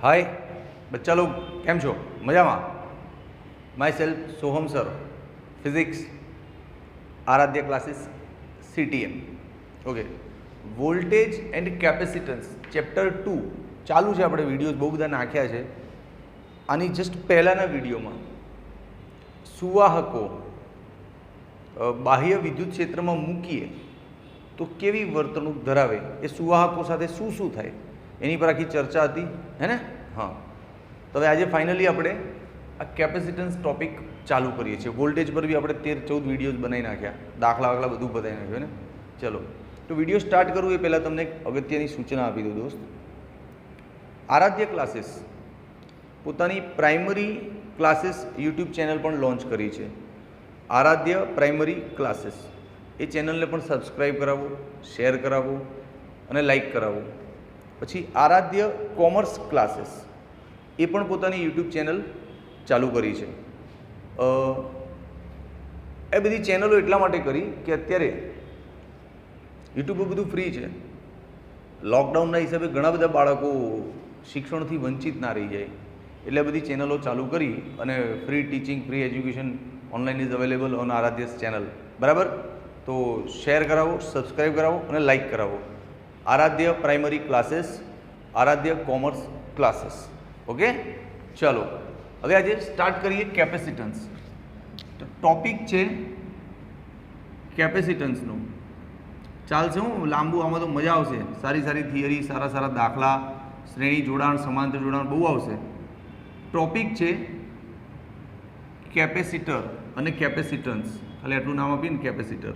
हाय बच्चा लोग केम छो मजा में myself Soham sir physics Aaradhya classes CTM okay voltage and capacitance chapter 2 चालू है अपने विडियोज बहु बधा नाख्या है आनी जस्ट पहलाना विडियो में सुवाहको बाह्य विद्युत क्षेत्र में मूकीए तो केवी वर्तणूक धरावे ए सुवाहको साथे शुं शुं थाय एनी पर आखी चर्चा थी है ने। हाँ तो आज फाइनली अपने आ कैपेसिटन्स टॉपिक चालू करिए छे। वोल्टेज पर भी अपने 13-14 विडियोज बनाई नाख्या, दाखला वाखला बधुं बताई नाख्युं ने। चलो तो विडियो स्टार्ट करूँ ए पहला तमने एक अगत्यनी सूचना आपी दो दोस्त। आराध्य क्लासेस पोतानी प्राइमरी क्लासेस यूट्यूब चैनल पर लॉन्च करी छे। आराध्य प्राइमरी क्लासेस ए चैनल ने पण सब्सक्राइब करावो, शेर करावो अने लाइक करावो। पछी आराध्य कॉमर्स क्लासेस ए पण पोतानी यूट्यूब चैनल चालू करी छे। ए बधी चैनलो एटला माटे करी कि अत्यारे यूट्यूब पर बधुं फ्री छे। लॉकडाउनना हिसाबे घणा बधा बाळको शिक्षणथी वंचित ना रही जाय એટલે બધી ચેનલો ચાલુ કરી અને free teaching free education online is available on Aaradhya's channel બરાબર। તો શેર કરાવો, સબસ્ક્રાઈબ કરાવો અને લાઇક કરાવો। Aaradhya primary classes, Aaradhya commerce classes okay. ચલો હવે આજે સ્ટાર્ટ કરીએ કેપેસિટન્સ। તો ટોપિક છે કેપેસિટન્સનો। ચાલશે હું લાંબુ, આમાં તો મજા આવશે। સારી સારી થિયરી, સારા સારા દાખલા, શ્રેણી જોડાણ, સમાંતર જોડાણ બહુ આવશે। टॉपिक है कैपेसिटर અને कैपेसिटन्स, खाली आटलू नाम आपीए ने कैपेसिटर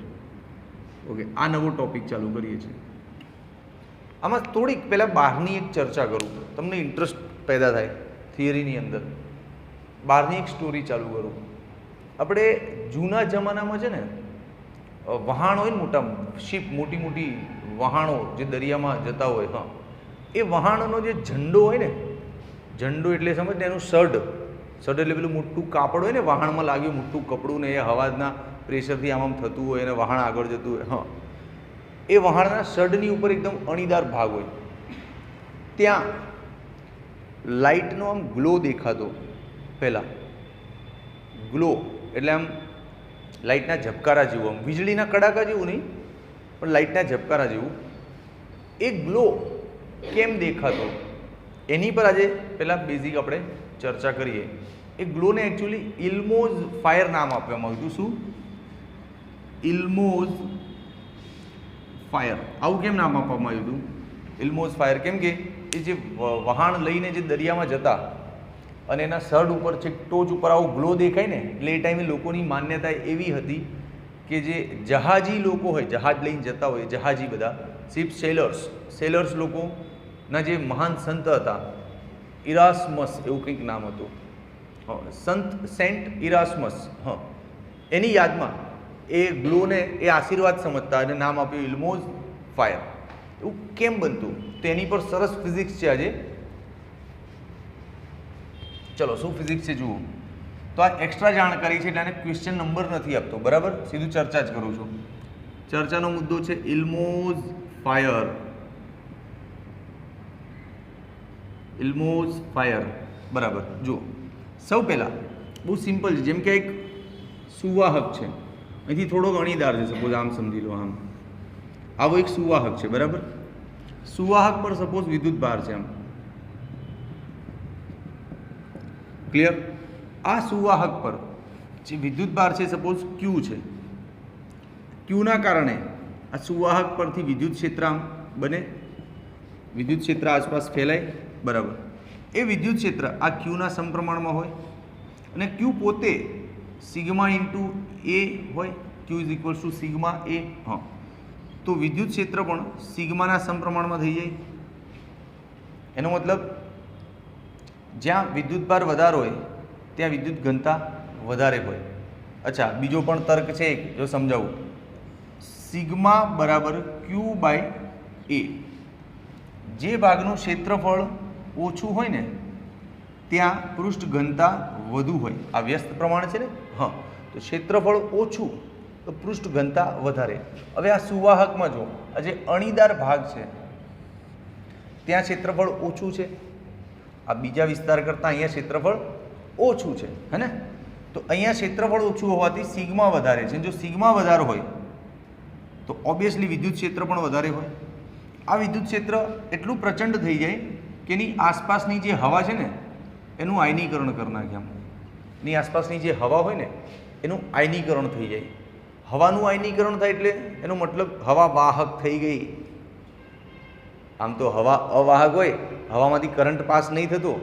ओके। आ नवो टॉपिक चालू करिए छे। आमां थोड़ी पहला बहारनी एक चर्चा करूँ, तमने इंटरेस्ट पैदा थाय थियरीनी अंदर। बहारनी एक स्टोरी चालू करूँ। अपने जूना जमानामां छे ने वहाण होय ने मोटा शिप, मोटी मोटी वहाणो जे दरियामां जता होय, हाँ ए वहाणनो जे झंडो होय ने, झंडो एटले समझ ने एनु सड, सड एटले पेलुं मोटुं कापड़ होय ने वहाणमां लाग्युं मोटुं कपड़ुं ने ए हवाना प्रेशरथी आम थतुं होय अने वहाण आगळ जतुं होय, हाँ ए वहाणना सडनी उपर एकदम अणीदार भाग होय। त्यां लाइटनो आम ग्लो देखातो, पहेला ग्लो एटले आम लाइटना झबकारा जेवुं, आम वीजळीना कड़ाका जेवुं नहीं पण लाइटना झबकारा जेवुं। ए ग्लो केम देखातो एनी पर आज पहला बेसिक अपने चर्चा करिए। ए ग्लो ने एक्चुअली इल्मोज फायर नाम आपवामां આવ્યું। શું? इल्मोज फायर આવું કેમ નામ આપવામાં આવ્યું હતું? इल्मोज फायर કેમ કે એ જે વહાણ લઈને જે દરિયામાં જતા અને એના સડ ઉપર છે ટોચ ઉપર આવો ગ્લો દેખાય ને, એટલે એ ટાઈમે લોકોની માન્યતા એવી હતી કે જે જહાજી લોકો હોય, જહાજ લઈને જતા હોય, જહાજી બધા શિપ સેલર્સ લોકો ना जे महान संत था इरास्मस एवं कंईक नाम हतुं, हाँ संत सेंट इरास्मस, हाँ एनी याद में ए ग्लो ने ए आशीर्वाद समझता अने नाम आप्युं इल्मोज फायर। एवुं केम बनतुं तो एनी पर सरस फिजिक्स है आज। चलो शुं फिजिक्स है जुओ। तो आ एक्स्ट्रा जाणकारी है एटले क्वेश्चन नंबर नहीं आपतो, बराबर सीधुं चर्चा ज करूँ छुं। चर्चानो मुद्दो है इल्मोज फायर। इल्मोज फायर बराबर जो सौ पहला बहुत सिंपल है, जेम के एक सुवाहक है, अहींथी थोड़ो अणीदार है, सपोज आम समझी लो, आम आवो एक सुवाहक है बराबर। सुवाहक पर सपोज विद्युत भार है, आम क्लियर। आ सुवाहक पर जे विद्युत भार है सपोज क्यू है, क्यू ना कारणे आ सुवाहक परथी विद्युत क्षेत्र आम बने, विद्युत क्षेत्र आसपास फैलाय बराबर। ए विद्युत क्षेत्र आ क्यू ना समप्रमाण में होय अने क्यू पोते सिग्मा इंटू ए होय, Q is equal to sigma A, हाँ तो विद्युत क्षेत्र पण सिग्मा ना समप्रमाण में थई जाय। एनो मतलब ज्यां विद्युत भार वधारे होय त्यां विद्युत घनता वधारे होय। अच्छा बीजो पण तर्क छे जो समजावुं, सिग्मा बराबर क्यू बाय ए। जे भागनुं क्षेत्रफळ ओछुं होय ने त्यां पृष्ठ घनता वधु होय। आ व्यस्त प्रमाण छे ने, हाँ तो क्षेत्रफळ ओछुं तो पृष्ठ घनता वधारे। हवे आ सुवाहकमां जो आ जे अणीदार भाग छे ત્યાં ક્ષેત્રફળ ઓછું છે આ બીજા વિસ્તાર કરતાં અહીંયા ક્ષેત્રફળ ઓછું છે, હે ને? તો અહીંયા ક્ષેત્રફળ ઓછું હોવાથી સિગ્મા વધારે છે. જો સિગ્મા વધારે હોય તો ઓબ્વિયસલી વિદ્યુત ક્ષેત્ર પણ વધારે હોય. આ વિદ્યુત ક્ષેત્ર એટલું પ્રચંડ થઈ જાય કે એની આસપાસની જે હવા છે ને એનું આયનીકરણ કરી નાખે. આમ એની આસપાસની જે હવા હોય ને એનું આયનીકરણ થઈ જાય. હવાનું આયનીકરણ થાય એટલે એનો મતલબ હવા વાહક થઈ ગઈ. આમ તો હવા અવાહક હોય, હવામાંથી કરંટ પાસ નહીં થતો,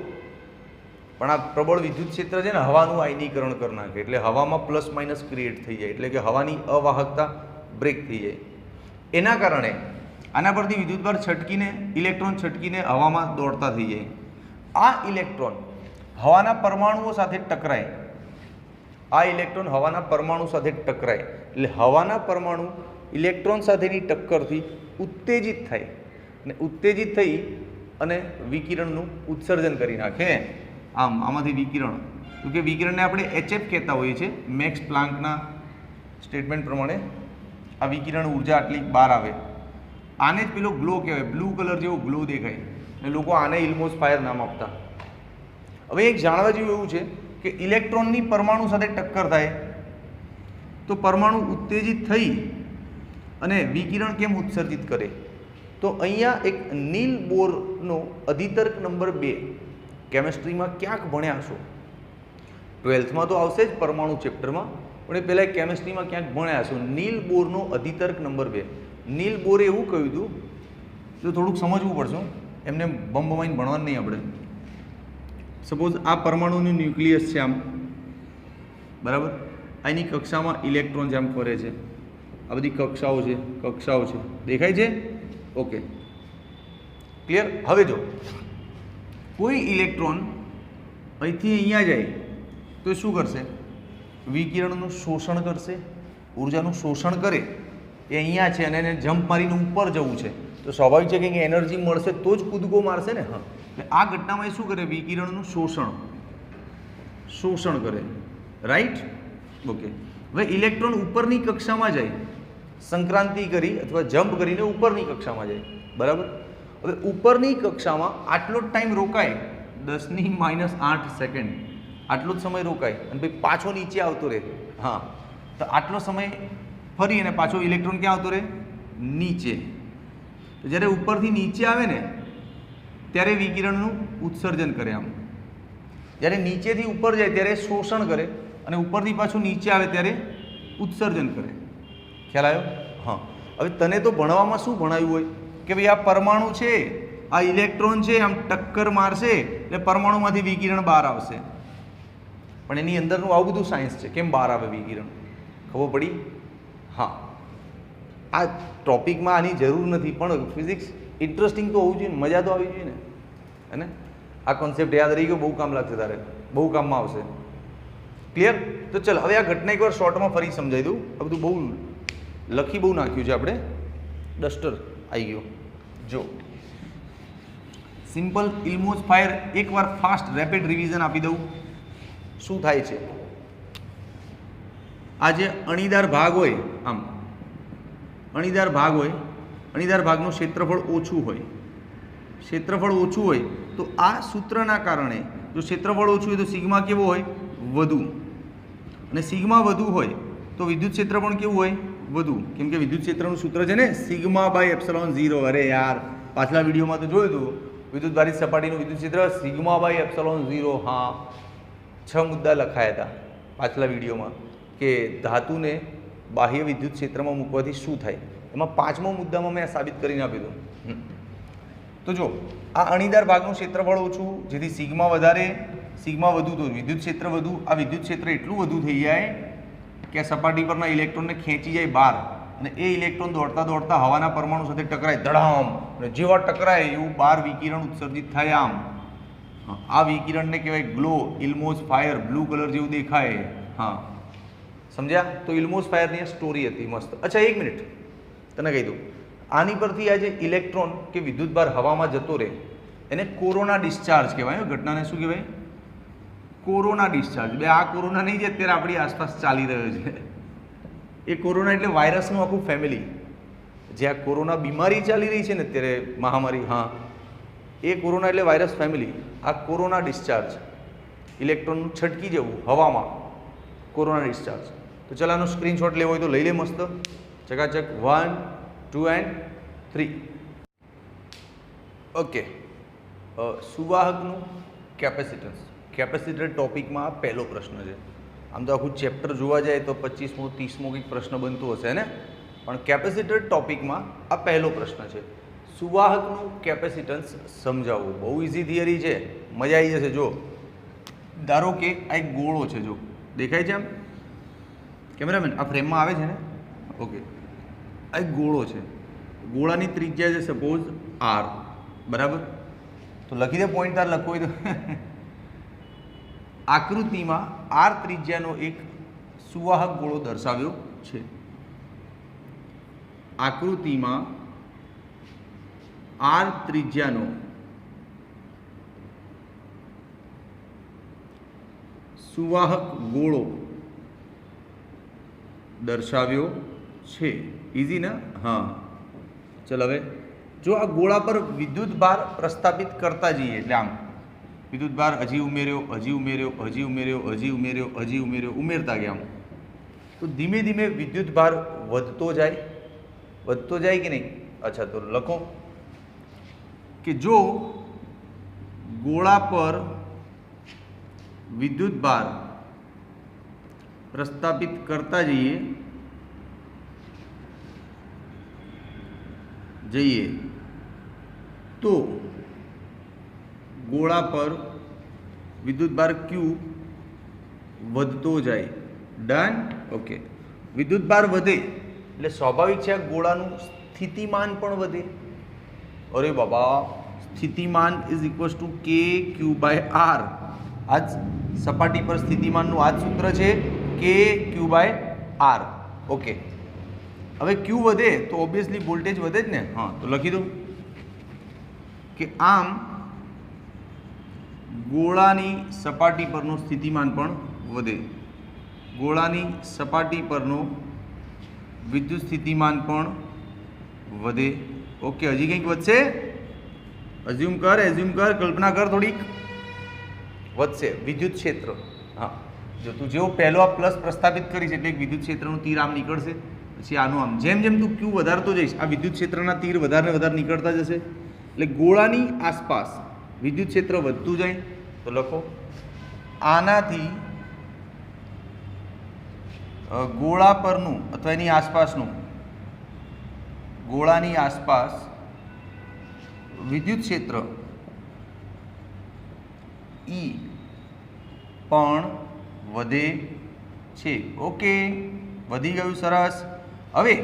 પણ આ પ્રબળ વિદ્યુત ક્ષેત્ર છે ને હવાનું આયનીકરણ કરી નાખે એટલે હવામાં પ્લસ માઇનસ ક્રિએટ થઈ જાય, એટલે કે હવાની અવાહકતા બ્રેક થઈ જાય. એના કારણે આના પરથી વિદ્યુતભાર છટકીને ઇલેક્ટ્રોન છટકીને હવામાં દોડતા થઈ જાય. આ ઇલેક્ટ્રોન હવાના પરમાણુઓ સાથે ટકરાય, આ ઇલેક્ટ્રોન હવાના પરમાણુ સાથે ટકરાય એટલે હવાના પરમાણુ ઇલેક્ટ્રોન સાથેની ટક્કરથી ઉત્તેજિત થાય અને ઉત્તેજિત થઈ અને વિકિરણનું ઉત્સર્જન કરી નાખે. આમાંથી વિકિરણ, તો કે વિકિરણને આપણે HF કહેતા હોઈએ છીએ. મેક્સ પ્લાન્કના સ્ટેટમેન્ટ પ્રમાણે આ વિકિરણ ઉર્જા આટલી બહાર આવે. આને જ પેલો ગ્લો કહેવાય, બ્લુ કલર જેવો ગ્લો દેખાય અને લોકો આને ઇલ્મોસ ફાયર નામ આપતા. હવે એક જાણવા જેવું એવું છે કે ઇલેક્ટ્રોનની પરમાણુ સાથે ટક્કર થાય તો પરમાણુ ઉત્તેજિત થઈ અને વિકિરણ કેમ ઉત્સર્જિત કરે? તો અહીંયા એક નીલ બોરનો અધિતર્ક નંબર 2 કેમેસ્ટ્રીમાં ક્યાંક ભણ્યા છો. 12થમાં તો આવશે જ પરમાણુ ચેપ્ટરમાં, પણ એ પહેલાં કેમેસ્ટ્રીમાં ક્યાંક ભણ્યા છો. નીલ બોરનો અધિતર્ક નંબર 2. નીલ બોરે એવું કહ્યું હતું, તો થોડુંક સમજવું પડશે, એમને બમ ભણવાનું નહીં આપણે. સપોઝ આ પરમાણુનું ન્યુક્લિયસ છે આમ, બરાબર? આની કક્ષામાં ઇલેક્ટ્રોન જેમ ફરે છે, આ બધી કક્ષાઓ છે, દેખાય છે? Okay, clear? હવે જો કોઈ ઇલેક્ટ્રોન અહીંથી અહીંયા જાય તો શું કરશે? વિકિરણનું શોષણ કરશે, ઉર્જાનું શોષણ કરે. એ અહીંયા છે અને એને જમ્પ મારીને ઉપર જવું છે, તો સ્વાભાવિક છે કે એનર્જી મળશે તો જ કૂદકો મારશે ને. હા, એટલે આ ઘટનામાં એ શું કરે? વિકિરણનું શોષણ કરે, રાઈટ? ઓકે, હવે ઇલેક્ટ્રોન ઉપરની કક્ષામાં જાય, સંક્રાંતિ કરી અથવા જમ્પ કરીને ઉપરની કક્ષામાં જાય, બરાબર? હવે ઉપરની કક્ષામાં આટલો જ ટાઈમ રોકાય, 10⁻8 સેકન્ડ, આટલો જ સમય રોકાય અને પછી પાછો નીચે આવતો રહે. હા, તો આટલો સમય ફરી અને પાછો ઇલેક્ટ્રોન ક્યાં આવતો રહે? નીચે. તો જ્યારે ઉપરથી નીચે આવે ને ત્યારે વિકિરણનું ઉત્સર્જન કરે. આમ જ્યારે નીચેથી ઉપર જાય ત્યારે શોષણ કરે અને ઉપરથી પાછું નીચે આવે ત્યારે ઉત્સર્જન કરે. ખ્યાલ આવ્યો? હા. હવે તને તો ભણવામાં શું ભણાવ્યું હોય કે ભાઈ આ પરમાણુ છે, આ ઇલેક્ટ્રોન છે, આમ ટક્કર મારશે એટલે પરમાણુમાંથી વિકિરણ બહાર આવશે. પણ એની અંદરનું આવું બધું સાયન્સ છે, કેમ બહાર આવે વિકિરણ, ખબર પડી? હા, આ ટોપિકમાં આની જરૂર નથી, પણ ફિઝિક્સ ઇન્ટરેસ્ટિંગ તો હોવું જોઈએ ને, મજા તો આવી જોઈએ ને, હે ને? આ કોન્સેપ્ટ યાદ રહી ગયો, બહુ કામ લાગશે તારે, બહુ કામમાં આવશે. ક્લિયર? તો ચલ હવે આ ઘટના એકવાર શોર્ટમાં ફરી સમજાવી દઉં. આ બધું બહુ લખી બહુ નાખ્યું છે આપણે, ડસ્ટર આવી ગયો. જો સિમ્પલ ઇલ્મોસ ફાયર એકવાર ફાસ્ટ રેપિડ રિવિઝન આપી દઉં. શું થાય છે? આ જે અણીદાર ભાગ હોય, આમ અણીદાર ભાગનું ક્ષેત્રફળ ઓછું હોય, તો આ સૂત્રના કારણે જો ક્ષેત્રફળ ઓછું હોય તો સિગ્મા કેવો હોય? વધુ. અને સિગ્મા વધુ હોય તો વિદ્યુત ક્ષેત્ર પણ કેવું હોય? વધુ. કેમ કે વિદ્યુત ક્ષેત્રનું સૂત્ર છે ને σ/ε0. અરે યાર, પાછલા વિડીયોમાં તો જોયું હતું, વિદ્યુતભારિત સપાટીનું વિદ્યુત ક્ષેત્ર σ/ε0. હા, 6 મુદ્દા લખાયા હતા પાછલા વિડીયોમાં કે ધાતુને બાહ્ય વિદ્યુત ક્ષેત્રમાં મૂકવાથી શું થાય. એમાં 5મો મુદ્દામાં મેં સાબિત કરીને આપ્યું હતું. તો જો આ અણીદાર ભાગનું ક્ષેત્રફળ ઓછું, જેથી સિગ્મા વધુ તો વિદ્યુત ક્ષેત્ર વધુ. આ વિદ્યુત ક્ષેત્ર એટલું વધુ થઈ જાય કે આ સપાટી પરના ઇલેક્ટ્રોનને ખેંચી જાય બહાર, અને એ ઇલેક્ટ્રોન દોડતા દોડતા હવાના પરમાણુ સાથે ટકરાય, ધડામ, અને જેવા ટકરાય એવું બહાર વિકિરણ ઉત્સર્જિત થાય. આમ આ વિકિરણને કહેવાય ગ્લો, ઇલ્મોસ ફાયર, બ્લુ કલર જેવું દેખાય. હા, સમજ્યા? તો ઇલ્મોસ ફાયરની સ્ટોરી હતી મસ્ત. અચ્છા, 1 મિનિટ તને કહી દઉં. આની પરથી આ જે ઇલેક્ટ્રોન કે વિદ્યુતભાર હવામાં જતો રહે એને કોરોના ડિસ્ચાર્જ કહેવાય. ઘટનાને શું કહેવાય? Corona discharge. બે આ કોરોના નહીં જે અત્યારે આપણી આસપાસ ચાલી રહ્યો છે, એ કોરોના એટલે વાયરસનું આખું ફેમિલી. જે આ કોરોના બીમારી ચાલી રહી છે ને અત્યારે, મહામારી, હા, એ કોરોના એટલે વાયરસ ફેમિલી. આ કોરોના ડિસ્ચાર્જ, ઇલેક્ટ્રોનનું છટકી જવું હવામાં, કોરોના ડિસ્ચાર્જ. તો ચાલ આનો સ્ક્રીનશોટ લેવો હોય તો લઈ લે મસ્ત, ચકાચક. 1, 2 and 3. ઓકે. સુવાહકનું કેપેસિટન્સ. કેપેસિટર ટોપિકમાં આ પહેલો પ્રશ્ન છે. આમ તો આખું ચેપ્ટર જોવા જાય તો 25મો 30મો કંઈક પ્રશ્ન બનતો હશે ને, પણ કેપેસિટર ટોપિકમાં આ પહેલો પ્રશ્ન છે. સુવાહકનું કેપેસિટન્સ સમજાવવું. બહુ ઇઝી થિયરી છે, મજા આવી જશે. જો ધારો કે આ એક ગોળો છે, જો દેખાય છે આમ કેમેરામેન, આ ફ્રેમમાં આવે છે ને? ઓકે. આ એક ગોળો છે, ગોળાની ત્રિજ્યા છે સપોઝ r, બરાબર? તો લખી દે પોઈન્ટ, તાર લખવો હોય તો. આકૃતિમાં r ત્રિજ્યાનો એક સુવાહક ગોળો દર્શાવ્યો છે. આકૃતિમાં r ત્રિજ્યાનો સુવાહક ગોળો દર્શાવ્યો છે. ઇઝી ના? હા. ચલ હવે જો આ ગોળા પર વિદ્યુત ભાર પ્રસ્થાપિત કરતા જઈએ, એટલે આમ વિદ્યુત ભાર હજી ઉમેર્યો, હજી ઉમેર્યો, હજી ઉમેર્યો, હજી ઉમેર્યો, હજી ઉમેર્યો, ઉમેરતા ગયા આમ, તો ધીમે ધીમે વિદ્યુત ભાર વધતો જાય. વધતો જાય કે નહીં? અચ્છા, તો લખો કે જો ગોળા પર વિદ્યુત ભાર પ્રસ્થાપિત કરતા જઈએ તો ગોળા પર વિદ્યુત ભાર Q વધતો જાય. ડન? ઓકે. વિદ્યુત ભાર વધે એટલે સ્વાભાવિક છે આ ગોળાનું સ્થિતિમાન પણ વધે. અરે બાબા, સ્થિતિમાન ઇઝ ઇક્વલ્સ ટુ KQ/R. આ જ સપાટી પર સ્થિતિમાનનું આ જ સૂત્ર છે, KQ/R. ઓકે. હવે Q વધે તો ઓબ્વિયસલી વોલ્ટેજ વધે જ ને. હા, તો લખી દો કે આમ ગોળાની સપાટી પરનું સ્થિતિમાન પણ વધે. ગોળાની સપાટી પરનું વિદ્યુત સ્થિતિમાન પણ વધે. ઓકે. હજી કંઈક વધશે? એઝ્યુમ કર, કલ્પના કર થોડીક. વધશે વિદ્યુત ક્ષેત્ર. હા, જો તું જેવો પહેલો આ પ્લસ પ્રસ્થાપિત કરીશ એટલે વિદ્યુત ક્ષેત્રનું તીર આમ નીકળશે, પછી આનું આમ, જેમ જેમ તું Q વધારતો જઈશ આ વિદ્યુત ક્ષેત્રના તીર વધારે વધારે નીકળતા જશે. એટલે ગોળાની આસપાસ વિદ્યુત ક્ષેત્ર વધતું જાય. તો લખો આનાથી ગોળા પરનું અથવા એની આસપાસનું, ગોળાની આસપાસ વિદ્યુત ક્ષેત્ર E પણ વધે છે. ઓકે, વધી ગયું, સરસ. હવે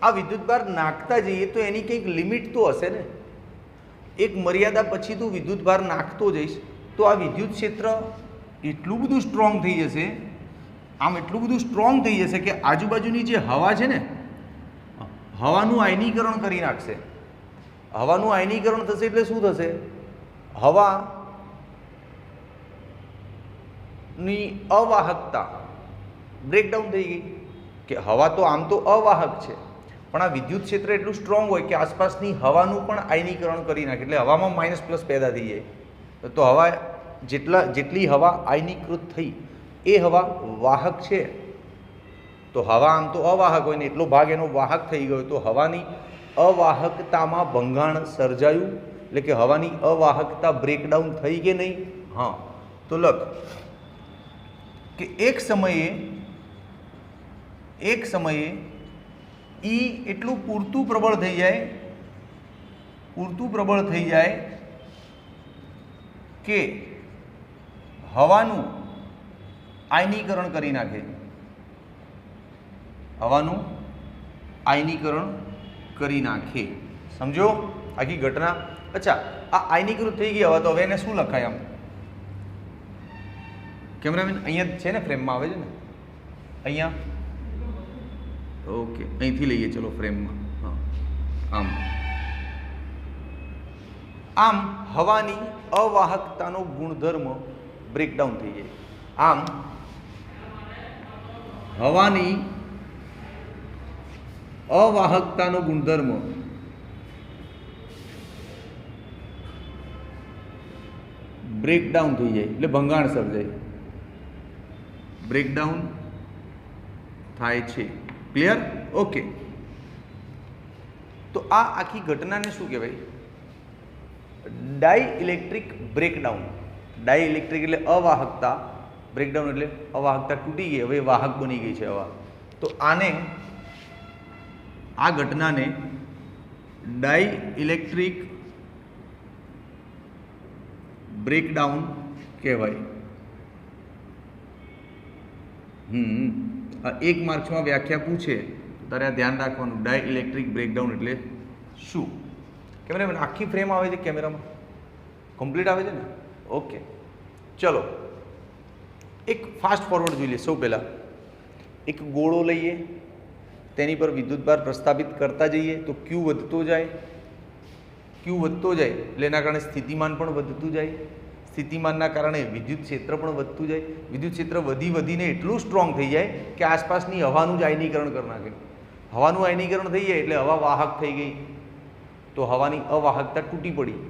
આ વિદ્યુત ભાર નાખતા જઈએ તો એની કંઈક લિમિટ તો હશે ને. એક મર્યાદા પછી તું વિદ્યુત ભાર નાખતો જઈશ તો આ વિદ્યુત ક્ષેત્ર એટલું બધું સ્ટ્રોંગ થઈ જશે, આમ એટલું બધું સ્ટ્રોંગ થઈ જશે કે આજુબાજુની જે હવા છે ને, હવાનું આયનીકરણ કરી નાખશે. હવાનું આયનીકરણ થશે એટલે શું થશે? હવાની અવાહકતા બ્રેકડાઉન થઈ ગઈ. કે હવા તો આમ તો અવાહક છે, પણ આ વિદ્યુત ક્ષેત્ર એટલું સ્ટ્રોંગ હોય કે આસપાસની હવાનું પણ આયનીકરણ કરી નાખે, એટલે હવામાં માઇનસ પ્લસ પેદા થઈ જાય. તો હવા જેટલી હવા આયનીકૃત થઈ એ હવા વાહક છે. તો હવા આમ તો અવાહક હોય ને એટલો ભાગ એનો વાહક થઈ ગયો, તો હવાની અવાહકતામાં ભંગાણ સર્જાયું, એટલે કે હવાની અવાહકતા બ્રેકડાઉન થઈ કે નહીં? હા. તો લખ કે એક સમયે E એટલું પૂરતું પ્રબળ થઈ જાય કે હવાનું આયનીકરણ કરી નાખે. હવાનું આયનીકરણ કરી નાખે. સમજો આખી ઘટના? અચ્છા, આ આયનીકૃત થઈ ગઈ હવા, તો હવે એને શું લખાય? આમ કેમેરામેન અહીંયા છે ને, ફ્રેમમાં આવે છે ને, અહીંયા. ઓકે, અહીંથી લઈએ ચલો ફ્રેમમાં. હા, આમ હવાની અવાહકતાનો ગુણધર્મ બ્રેકડાઉન થઈ જાય. આમ હવાની અવાહકતાનો ગુણધર્મ બ્રેકડાઉન થઈ જાય એટલે ભંગાણ સર્જાય, બ્રેકડાઉન થાય છે. ક્લિયર? ઓકે. તો આ આખી ઘટનાને શું કહેવાય? Dielectric breakdown. ડાઇઇલેક્ટ્રિક એટલે અવાહકતા, બ્રેકડાઉન એટલે અવાહકતા તૂટી ગઈ, હવે વાહક બની ગઈ છે હવા. તો આને, આ ઘટનાને ડાઇઇલેક્ટ્રિક બ્રેકડાઉન કહેવાય. એક માર્ક્સમાં વ્યાખ્યા પૂછે ત્યારે આ ધ્યાન રાખવાનું, ડાઇઇલેક્ટ્રિક બ્રેકડાઉન એટલે શું. કેમેરામેન આખી ફ્રેમ આવે છે કેમેરામાં? કમ્પ્લીટ આવે છે ને? ઓકે. ચલો એક ફાસ્ટ ફોરવર્ડ જોઈ લઈએ. સૌ પહેલાં એક ગોળો લઈએ, તેની પર વિદ્યુતભાર પ્રસ્થાપિત કરતા જઈએ તો ક્યુ વધતો જાય, ક્યુ વધતો જાય એટલે એના કારણે સ્થિતિમાન પણ વધતું જાય, સ્થિતિમાનના કારણે વિદ્યુત ક્ષેત્ર પણ વધતું જાય. વિદ્યુત ક્ષેત્ર વધીને એટલું સ્ટ્રોંગ થઈ જાય કે આસપાસની હવાનું જ આયનીકરણ કરી નાખે. હવાનું આયનીકરણ થઈ જાય એટલે હવા વાહક થઈ ગઈ, તો હવાની અવાહકતા તૂટી પડી,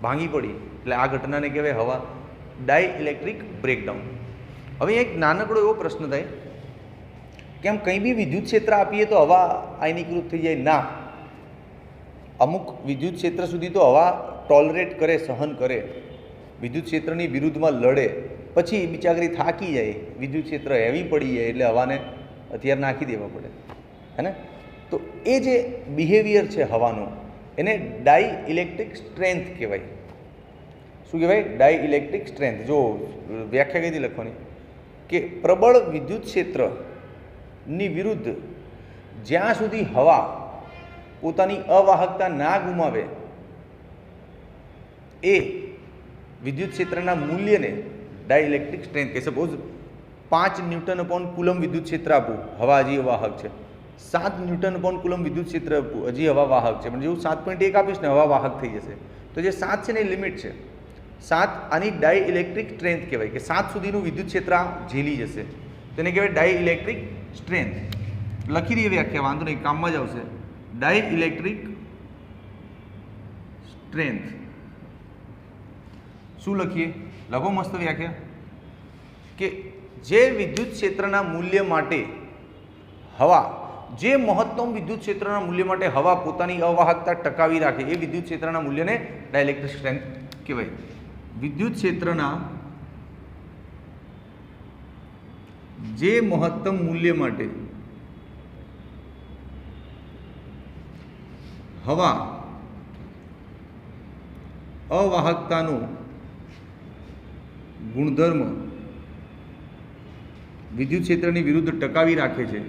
ભાંગી પડી, એટલે આ ઘટનાને કહેવાય હવા ડાઇઇલેક્ટ્રિક બ્રેકડાઉન. હવે એક નાનકડો એવો પ્રશ્ન થાય કે આમ કંઈ બી વિદ્યુત ક્ષેત્ર આપીએ તો હવા આયનીકૃત થઈ જાય? ના, અમુક વિદ્યુત ક્ષેત્ર સુધી તો હવા ટોલરેટ કરે, સહન કરે, વિદ્યુત ક્ષેત્રની વિરુદ્ધમાં લડે, પછી બિચારી થાકી જાય, વિદ્યુત ક્ષેત્ર હેવી પડી જાય એટલે હવાને હથિયાર નાખી દેવા પડે, હે ને? તો એ જે બિહેવિયર છે હવાનું, એને ડાઇઇલેક્ટ્રિક સ્ટ્રેન્થ કહેવાય. શું કહેવાય? Dielectric strength. જો વ્યાખ્યા કઈ લખવાની કે પ્રબળ વિદ્યુત ક્ષેત્રની વિરુદ્ધ જ્યાં સુધી હવા પોતાની અવાહકતા ના ગુમાવે એ વિદ્યુત ક્ષેત્રના મૂલ્યને ડાઇઇલેક્ટ્રિક સ્ટ્રેન્થ કહે. સપોઝ 5 ન્યૂટન અપોન કુલમ વિદ્યુત ક્ષેત્ર આપું, હવા હજી અવાહક છે. 7 ન્યૂટન અપોન કુલમ વિદ્યુત ક્ષેત્ર આપું, હજી હવા વાહક છે. પણ જેવું 7.1 આપીશ ને હવા વાહક થઈ જશે. તો જે 7 છે ને એ લિમિટ છે. 7 આની ડાઇઇલેક્ટ્રિક સ્ટ્રેન્થ કહેવાય કે 7 સુધીનું વિદ્યુત ક્ષેત્ર ઝીલી જશે, તેને કહેવાય ડાઇઇલેક્ટ્રિક સ્ટ્રેન્થ. લખી દઈએ વ્યાખ્યા, વાંધો નહીં, કામમાં જ આવશે. ડાઇઇલેક્ટ્રિક સ્ટ્રેન્થ શું લખીએ? લખો મસ્ત વ્યાખ્યા કે જે વિદ્યુત ક્ષેત્રના મૂલ્ય માટે હવા, જે મહત્તમ વિદ્યુત ક્ષેત્રના મૂલ્ય માટે હવા પોતાની અવાહકતા ટકાવી રાખે એ વિદ્યુત ક્ષેત્રના મૂલ્યને ડાઇઇલેક્ટ્રિક સ્ટ્રેન્થ કહેવાય. વિદ્યુત ક્ષેત્રના જે મહત્તમ મૂલ્ય માટે હવા અવાહકતાનો ગુણધર્મ વિદ્યુત ક્ષેત્રની વિરુદ્ધ ટકાવી રાખે છે,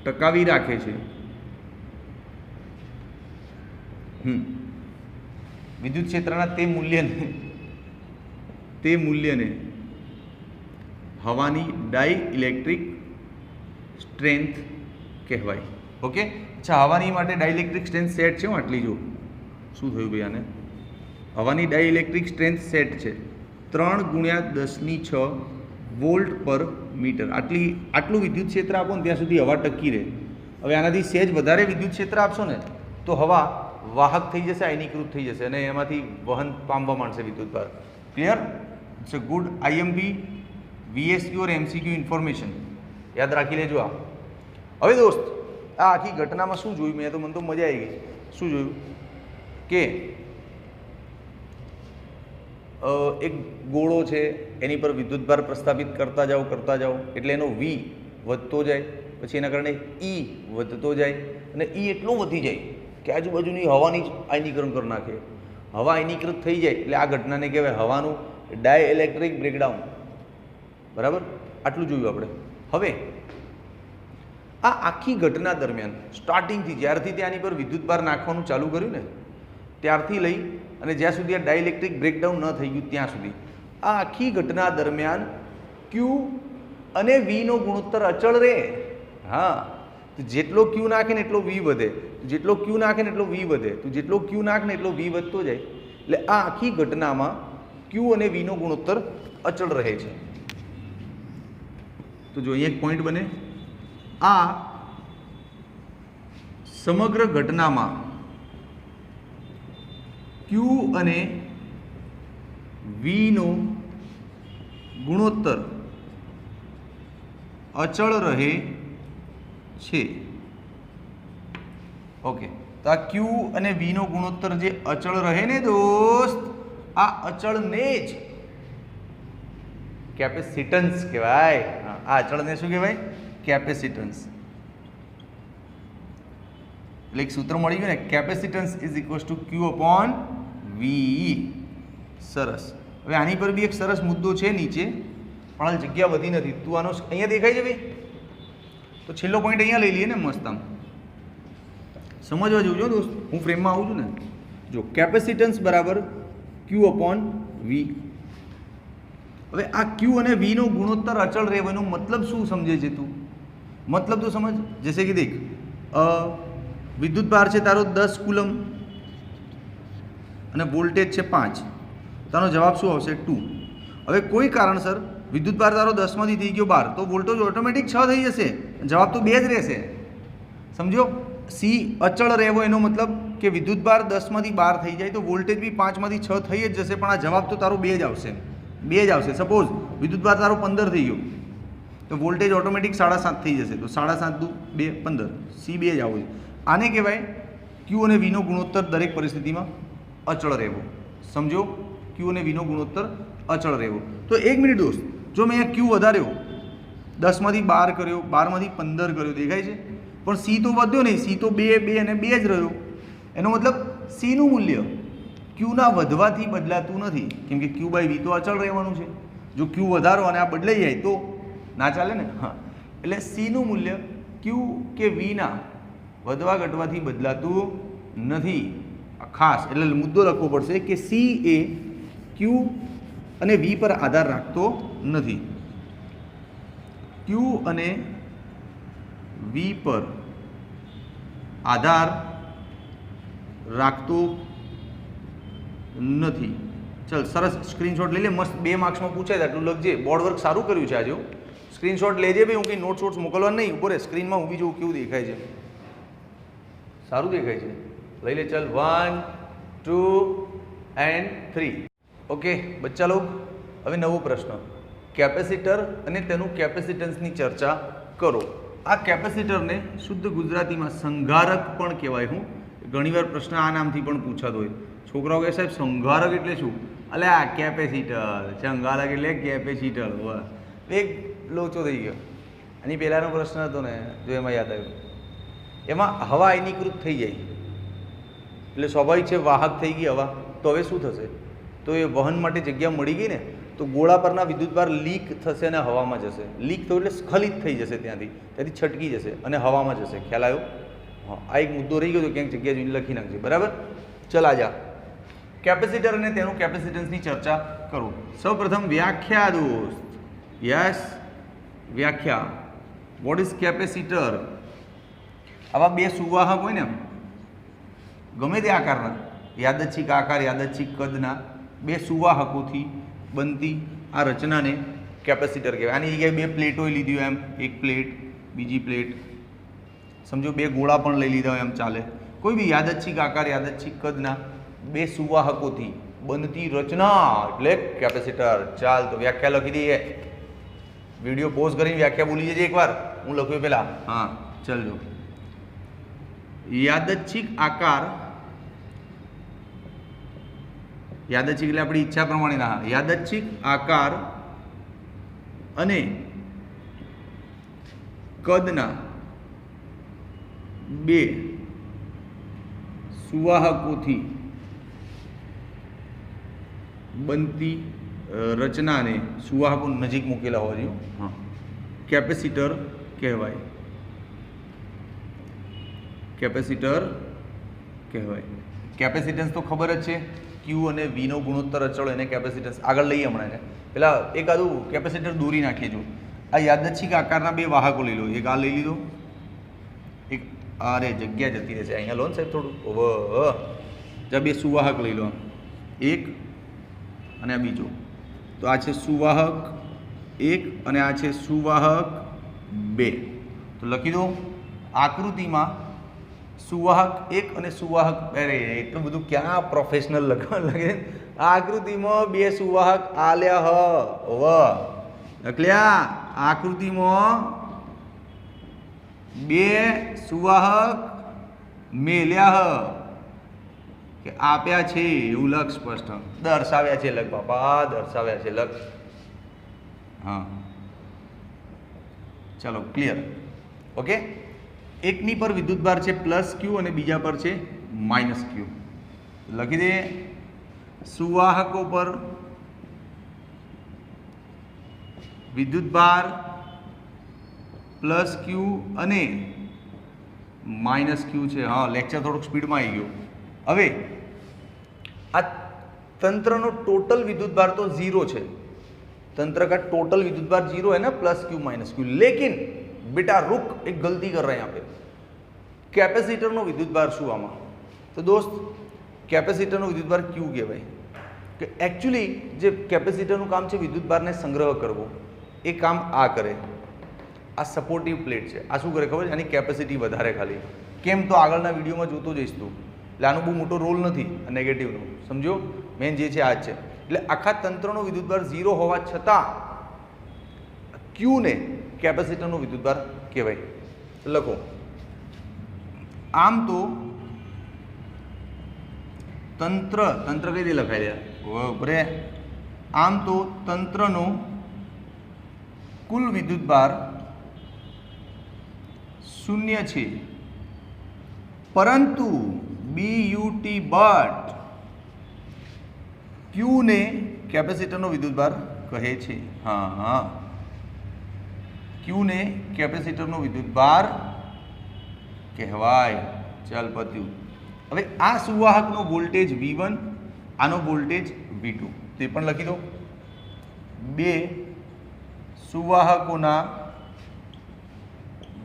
ટકાવી રાખે છે. વિદ્યુત ક્ષેત્રના તે મૂલ્યને હવાની ડાઇઇલેક્ટ્રિક સ્ટ્રેન્થ કહેવાય. ઓકે. અચ્છા, હવાની માટે ડાઇઇલેક્ટ્રિક સ્ટ્રેન્થ સેટ છે. આટલી જો શું થયું ભાઈ આને? હવાની ડાઇઇલેક્ટ્રિક સ્ટ્રેન્થ સેટ છે 3 × 10⁶ વોલ્ટ પર મીટર. આટલું વિદ્યુત ક્ષેત્ર આપો ને ત્યાં સુધી હવા ટકી રહે. હવે આનાથી સહેજ વધારે વિદ્યુત ક્ષેત્ર આપશો ને તો હવા વાહક થઈ જશે, આયનીકૃત થઈ જશે અને એમાંથી વહન પામવા માંડશે વિદ્યુતભાર. Clear? It's a good IMP VSQ or MCQ information. યાદ રાખી લેજો આ. હવે દોસ્ત, આ આખી ઘટનામાં શું જોયું મેં? તો મને તો મજા આવી ગઈ. શું જોયું કે એક ગોળો છે, એની પર વિદ્યુતભાર પ્રસ્થાપિત કરતા જાઓ એટલે એનો વી વધતો જાય, પછી એના કારણે ઈ વધતો જાય અને ઈ એટલો વધી જાય કે આજુબાજુની હવાની જ આયનીકરણ કરી નાખે. હવા આયનીકૃત થઈ જાય એટલે આ ઘટનાને કહેવાય હવાનું ડાઇઇલેક્ટ્રિક બ્રેકડાઉન. બરાબર? આટલું જોયું આપણે. હવે આ આખી ઘટના દરમિયાન સ્ટાર્ટિંગથી જ્યારથી ત્યાંની પર વિદ્યુતભાર નાખવાનું ચાલુ કર્યું ને ત્યારથી લઈ અને જ્યાં સુધી આ ડાઇઇલેક્ટ્રિક બ્રેકડાઉન ન થઈ ગયું ત્યાં સુધી આ આખી ઘટના દરમિયાન ક્યુ અને વીનો ગુણોત્તર અચળ રહે. હા, તો જેટલો ક્યુ નાખે ને એટલો વી વધે, જેટલો ક્યુ નાખે ને એટલો વી વધે, તો જેટલો ક્યુ નાખે ને એટલો વી વધતો જાય. એટલે આ આખી ઘટનામાં ક્યુ અને વીનો ગુણોત્તર અચળ રહે છે. તો જો અહીંયા એક પોઈન્ટ બને, આ સમગ્ર ઘટનામાં ક્યુ અને વીનો ગુણોત્તર અચળ રહે છે. ઓકે, તો આ ક્યુ અને વીનો ગુણોત્તર જે અચળ રહે ને દોસ્ત, આ અચળને જ કેપેસિટન્સ કહેવાય. આ અચળને શું કહેવાય? કેપેસિટન્સ. એટલે એક સૂત્ર મળી ગયું ને, capacitance is equals to Q upon V. સરસ. હવે આની પર બી એક સરસ મુદ્દો છે નીચે, પણ હાલ જગ્યા વધી નથી. તું આનો અહીંયા દેખાય છે ભાઈ? તો છેલ્લો પોઈન્ટ અહીંયા લઈ લઈએ ને, મસ્ત આમ સમજવા જેવું. જો દોસ્ત, હું ફ્રેમમાં આવું છું ને. જો કેપેસિટન્સ બરાબર ક્યુ અપોન વી. હવે આ ક્યુ અને વીનો ગુણોત્તર અચળ રહેવાનો મતલબ શું સમજે છે તું? મતલબ તો સમજ. જૈસે કે દેખ, વિદ્યુત ભાર છે તારો 10 કુલમ અને વોલ્ટેજ છે 5. તારો જવાબ શું આવશે? 2. હવે કોઈ કારણસર વિદ્યુત ભાર તારો 10 માંથી થઈ ગયો 12, તો વોલ્ટેજ ઓટોમેટિક 6 થઈ જશે. જવાબ તો 2 જ રહેશે. સમજો? સી અચળ રહેવો એનો મતલબ કે વિદ્યુત ભાર 10 માંથી 12 થઈ જાય તો વોલ્ટેજ બી 5 માંથી 6 થઈ જ જશે, પણ આ જવાબ તો તારો 2 જ આવશે. 2 જ આવશે. સપોઝ વિદ્યુત ભાર તારો 15 થઈ ગયો તો વોલ્ટેજ ઓટોમેટિક 7.5 થઈ જશે. તો 7.5 દુ 2 15. સી 2 જ આવું. આને કહેવાય ક્યુ અને વીનો ગુણોત્તર દરેક પરિસ્થિતિમાં અચળ રહેવો. સમજો? ક્યુ અને વીનો ગુણોત્તર અચળ રહેવો. તો 1 મિનિટ દોસ્ત, જો મેં અહીંયા ક્યુ વધાર્યો, 10 માંથી 12 કર્યો, 12 માંથી 15 કર્યો, દેખાય છે? પણ સી તો વધ્યો નહીં. સી તો 2 2 અને 2 જ રહ્યો. એનો મતલબ સીનું મૂલ્ય ક્યુના વધવાથી બદલાતું નથી, કેમ કે ક્યુ બાય વી તો અચળ રહેવાનું છે. જો ક્યુ વધારો અને આ બદલાઈ જાય તો ના ચાલે ને. હા, એટલે સીનું મૂલ્ય ક્યુ કે વીના વધવા ઘટવાથી બદલાતું નથી. ખાસ એટલે મુદ્દો લખવો પડશે કે સી એ ક્યુ અને વી પર આધાર રાખતો નથી. ક્યુ અને વી પર આધાર રાખતો નથી. ચલ, સરસ. સ્ક્રીનશોટ લઈ લે. મસ્ત 2 માર્ક્સમાં પૂછાય એટલું લખજે. બોર્ડ વર્ક સારું કર્યું છે આજે. સ્ક્રીનશોટ લેજે ભાઈ. હું કંઈ નોટ્સ વોટ્સ મોકલવા નહીં. ઉપર સ્ક્રીનમાં હું બી જોઉં કેવું દેખાય છે. સારું દેખાય છે. લઈ લે. ચલ, 1 2 and 3. ઓકે બચ્ચા લોગ, હવે નવો પ્રશ્ન. કેપેસિટર અને તેનું કેપેસિટન્સની ચર્ચા કરો. આ કેપેસિટરને શુદ્ધ ગુજરાતીમાં સંઘારક પણ કહેવાય. હું ઘણીવાર પ્રશ્ન આ નામથી પણ પૂછાતો હોય. છોકરાઓ કહે સાહેબ સંઘારક એટલે શું? અલે આ કેપેસિટર. સંઘારક એટલે કેપેસિટર. એક લોચો થઈ ગયો. એની પહેલાંનો પ્રશ્ન હતો ને, જો એમાં યાદ આવ્યું, એમાં હવા આયનીકૃત થઈ જાય એટલે સ્વાભાવિક છે વાહક થઈ ગઈ હવા. તો હવે શું થશે? તો એ વહન માટે જગ્યા મળી ગઈ ને, તો ગોળા પરના વિદ્યુતભાર લીક થશે અને હવામાં જશે. લીક થયું એટલે સ્ખલિત થઈ જશે, ત્યાંથી છટકી જશે અને હવામાં જશે. ખ્યાલ આવ્યો? હા, આ એક મુદ્દો રહી ગયો તો ક્યાંક જગ્યા જોઈને લખી નાખજે. બરાબર? ચલ આજા કેપેસિટર અને તેનું કેપેસિટન્સની ચર્ચા કરું. સૌપ્રથમ વ્યાખ્યા દોસ્ત. યસ, વ્યાખ્યા. What is capacitor? આવા 2 સુવાહક હોય ને, ગમે તે આકારના, યાદચ્છિક આકાર, યાદચ્છિક કદના 2 સુવાહકોથી બનતી આ રચનાને કેપેસિટર કહેવાય. આની જગ્યાએ 2 પ્લેટો લીધી હોય, એમ એક પ્લેટ, બીજી પ્લેટ. સમજો 2 ગોળા પણ લઈ લીધા હોય, એમ ચાલે. કોઈ બી યાદચ્છિક આકાર, યાદચ્છિક કદના 2 સુવાહકોથી બનતી રચના એટલે કેપેસિટર. ચાલ, તો વ્યાખ્યા લખી દઈએ. વિડીયો પોઝ કરીને વ્યાખ્યા બોલી જજે એકવાર. હું લખ્યું પહેલા. હા, ચાલજો. યાદચ્છિક આકાર, યાદચ્છિક એટલે આપણી ઈચ્છા પ્રમાણેના. યાદચ્છિક આકાર અને કદના 2 સુવાહકોથી બનતી રચનાને, સુવાહકો નજીક મૂકેલા હોવા જોઈએ, હા, કેપેસિટર કહેવાય. કેપેસિટર કહેવાય. કેપેસિટન્સ તો ખબર જ છે, ક્યુ અને વીનો ગુણોત્તર અચળ, એને કેપેસિટન્સ. આગળ લઈએ હમણાં એને. પેલા એક આદું કેપેસિટર દોરી નાખીએ. જો આ યાદચ્છિક આકારના 2 વાહકો લઈ લો. એક આ લઈ લીધો, એક અરે જગ્યા જતી રહેશે અહીંયા. લો ને સાહેબ થોડું. જા 2 સુવાહક લઈ લો, એક અને આ બીજો. તો આ છે સુવાહક 1 અને આ છે સુવાહક 2. તો લખી દો આકૃતિમાં સુવાહક એક અને સુવાહક અરે એટલું બધું ક્યાં પ્રોફેશનલ લખવા લાગે. આ આકૃતિમાં બે સુવાહક આલ્યા હ વ લખ્યા. આકૃતિમાં બે સુવાહક મેલ્યા કે આપ્યા છે એવું લખ સ્પષ્ટ દર્શાવ્યા છે લખ બાપા દર્શાવ્યા છે લખ. હા ચાલો ક્લિયર. ઓકે એકની પર વિદ્યુતભાર છે પ્લસ ક્યુ અને બીજા પર છે માઇનસ ક્યુ. લખી દે સુવાહકો પર વિદ્યુતભાર પ્લસ ક્યુ અને માઇનસ ક્યુ છે. હા લેક્ચર થોડુંક સ્પીડમાં આવી ગયું. હવે આ તંત્રનો ટોટલ विद्युत तो 0 है. तंत्र का टोटल विद्युत भार 0 है ना प्लस क्यू माइनस क्यू. लेकिन बेटा रुक एक गलती कर रहे हैं यहाँ पे. कैपेसिटर नो विद्युत भार शू आमा तो दोस्त कैपेसिटर नो विद्युत भार क्यू कहेवाय कि एक्चुअली जे कैपेसिटर नु काम है विद्युत भार ने संग्रह करवो ए काम आ करे. आ सपोर्टिव प्लेट है. आ शू करे खबर आनी कैपेसिटी वधारे खाली केम तो आगळना विडियोमां जोतो जईश तू એટલે આનો બહુ મોટો રોલ નથી નેગેટિવનો. સમજો મેન જે છે આ જ છે. એટલે આખા તંત્રનો વિદ્યુતભાર 0 હોવા છતાં ક્યુને કેપેસિટરનો વિદ્યુતભાર કહેવાય. લખો આમ તો તંત્ર કઈ રીતે લખાય બરે. આમ તો તંત્રનો કુલ વિદ્યુતભાર 0 છે પરંતુ BUT बट क्यू ने कैपेसिटर नो विद्युत भार कहे छे. हाँ हाँ क्यू ने कैपेसिटर नो विद्युत भार कहवाय. चल पत्यु. हवे आ सुवाहक नो वोल्टेज V1 आनो वोल्टेज V2 ते पण लखी दो. बे सुवाहकोना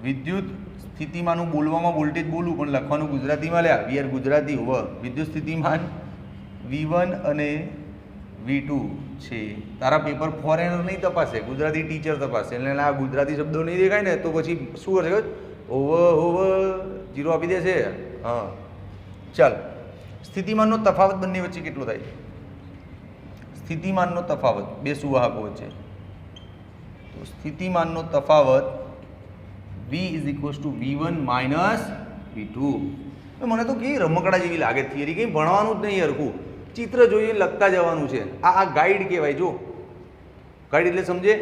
विद्युत स्थितिमान बोलवा वोल्टेज बोलू पण लखवानुं गुजराती में ल्या वी आर गुजराती हो. विद्युत स्थितिमान V1 अने V2 छे. तारा पेपर फॉरेनर नहीं तपासे गुजराती टीचर तपासे. એટલે આ ગુજરાતી શબ્દો નહીં દેખાય ને તો પછી શું કરશે ઓવર 0 આપી દેશે. હા ચાલ સ્થિતિમાનનો તફાવત બંને વચ્ચે કેટલો થાય? સ્થિતિમાનનો તફાવત બે સુવાહકો વચ્ચે તો સ્થિતિમાનનો તફાવત V is equals to V1 minus V2. तो મને તો કેવી રમકડા જેવી લાગે થિયરી. કંઈ ભણવાનું જ નહીં હરખું. ચિત્ર જોઈએ લખતા જવાનું છે. આ ગાઈડ કહેવાય. જો ગાઈડ એટલે સમજે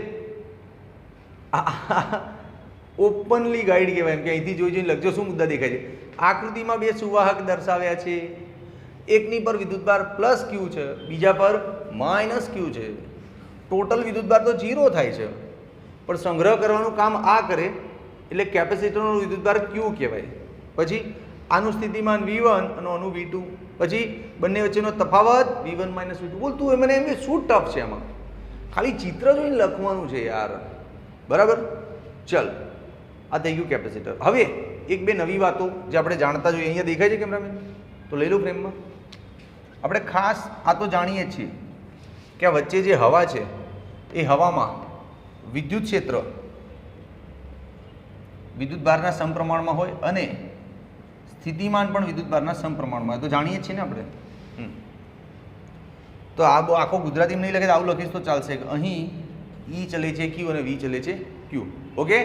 ઓપનલી ગાઈડ કહેવાય એમ કે અહીંથી જોઈ જોઈને લખજો શું મુદ્દા દેખાય છે. આકૃતિમાં બે સુવાહક દર્શાવ્યા છે. એકની પર વિદ્યુતભાર પ્લસ ક્યુ છે બીજા પર માઇનસ ક્યુ છે. ટોટલ વિદ્યુતભાર તો 0 થાય છે પણ સંગ્રહ કરવાનું કામ આ કરે એટલે કેપેસિટરનો વિદ્યુતભાર ક્યુ કહેવાય. પછી આનું સ્થિતિમાન V1 અને આનું V2. પછી બંને વચ્ચેનો તફાવત V1 માઇનસ V2. બોલ તું મને એમ કે શું ટફ છે એમાં? ખાલી ચિત્ર જોઈને લખવાનું છે યાર. બરાબર ચલ આ થઈ ગયું કેપેસિટર. હવે એક બે નવી વાતો જે આપણે જાણતા જોઈએ. અહીંયા દેખાય છે કેમેરામેન? તો લઈ લો ફ્રેમમાં. આપણે ખાસ આ તો જાણીએ છીએ કે આ વચ્ચે જે હવા છે એ હવામાં વિદ્યુત ક્ષેત્ર વિદ્યુતભારના સમપ્રમાણમાં હોય અને સ્થિતિમાન પણ વિદ્યુતભારના સમપ્રમાણમાં હોય. તો જાણીએ છીએ ને આપણે. તો આ આખો ગુજરાતીમાં નહીં લખે તો આવું લખીશ તો ચાલશે. અહીં ઈ ચલે છે ક્યુ અને વી ચલે છે ક્યુ. Okay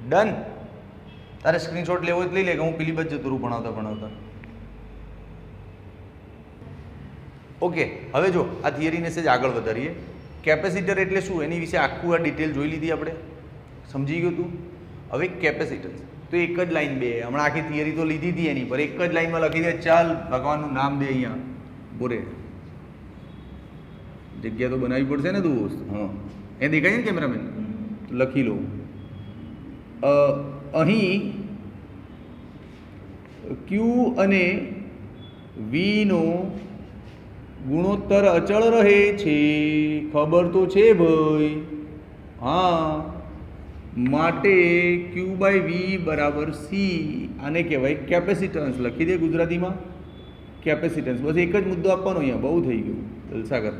done. તારે સ્ક્રીનશોટ લેવો જ લઈ લે કે હું પેલી બાજુ જતો રહું ભણાવતા. ઓકે હવે જો આ થિયરીને સેજ આગળ વધારીએ. કેપેસિટર એટલે શું એની વિશે આખું આ ડિટેલ જોઈ લીધી આપણે. સમજી ગયું તું? હવે કેપેસિટન્સ તો એક જ લાઈન બે હમણાં આખી થિયરી તો લીધી હતી એની પર એક જ લાઈનમાં લખી દે. ચાલ ભગવાનનું નામ દે અહીંયા બોરે જગ્યા તો બનાવવી પડશે ને દોસ્ત. હા એ દેખાય ને કેમેરામેન? લખી લો. અહીં ક્યુ અને વીનો ગુણોત્તર અચળ રહે છે. ખબર તો છે ભાઈ. હા માટે ક્યુ બાય વી બરાબર સી. આને કહેવાય કેપેસિટન્સ. લખી દે ગુજરાતીમાં કેપેસિટન્સ. બસ એક જ મુદ્દો આપવાનો અહીંયા. બહુ થઈ ગયું જલસા કર.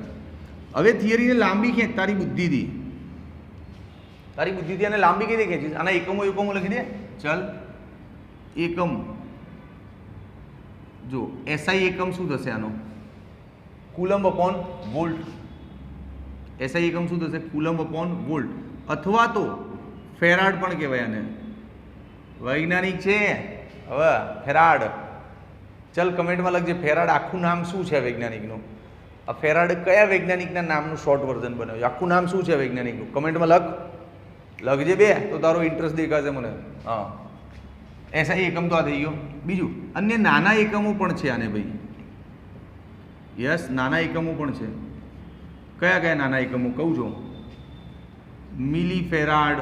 હવે થિયરીને લાંબી ખેંચ તારી બુદ્ધિથી. અને લાંબી કઈ રીતે ખેંચીશ? આના એકમો લખી દે. ચાલ એકમ જો એસઆઈ એકમ શું થશે આનો? Coulomb upon volt. એસઆઈ એકમ શું થશે? કુલમ્બ અપોન વોલ્ટ, અથવા તો ફેરાડ પણ કહેવાય આને. વૈજ્ઞાનિક છે હવે ફેરાડ. ચલ કમેન્ટમાં લખજે ફેરાડ આખું નામ શું છે વૈજ્ઞાનિકનું. આ ફેરાડ કયા વૈજ્ઞાનિકના નામનું શોર્ટ વર્ઝન બનાવ્યું? આખું નામ શું છે વૈજ્ઞાનિકનું? કમેન્ટમાં લખજે બે, તો તારો ઇન્ટરેસ્ટ દેખાશે મને. હા, એસઆઈ એકમ તો આ થઈ ગયો. બીજું અન્ય નાના એકમો પણ છે આને ભાઈ. યસ, નાના એકમો પણ છે. કયા કયા નાના એકમો કહું છું? Milli farad,